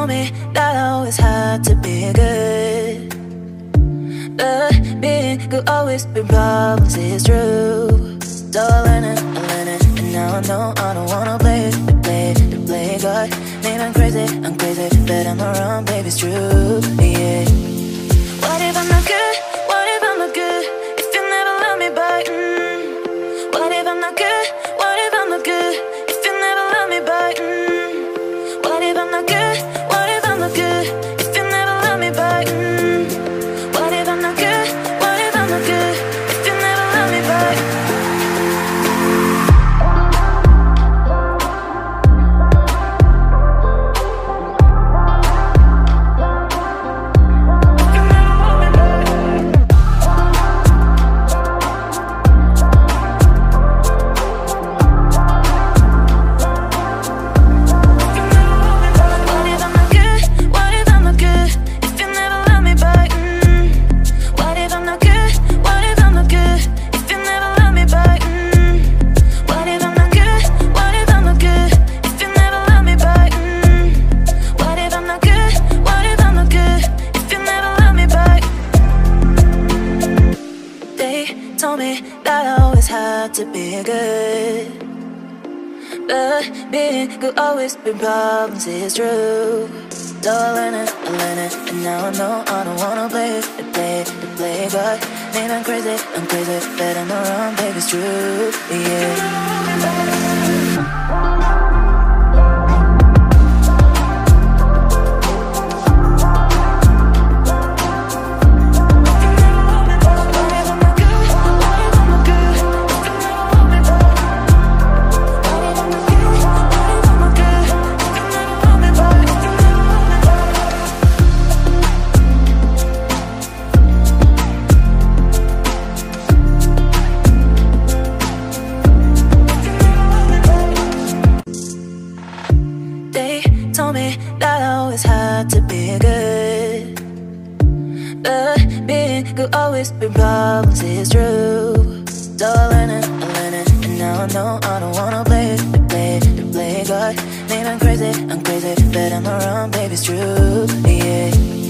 told me that I always had to be good, but being good always been problems, it's true. So I learned it, and now I know I don't wanna play God. Maybe I'm crazy, but I'm not wrong, baby, it's true, yeah. What if I'm not good? What if I'm not good? If you never love me back, What if I'm not good? What if I'm not good? If you never love me back, What if I'm not good? What if I'm not good? If you never love me back, What if I'm not good? What if I'm not good? If you never love me back. To be good, but being good always been problems, it's true. So I learned it, and now I know I don't wanna play God. Maybe I'm crazy, but I'm not wrong, baby, it's true, yeah. To be good, but being good always been problems, it's true. So I learned it, and now I know I don't wanna play God. Maybe I'm crazy, but I'm not wrong, baby, it's true, yeah.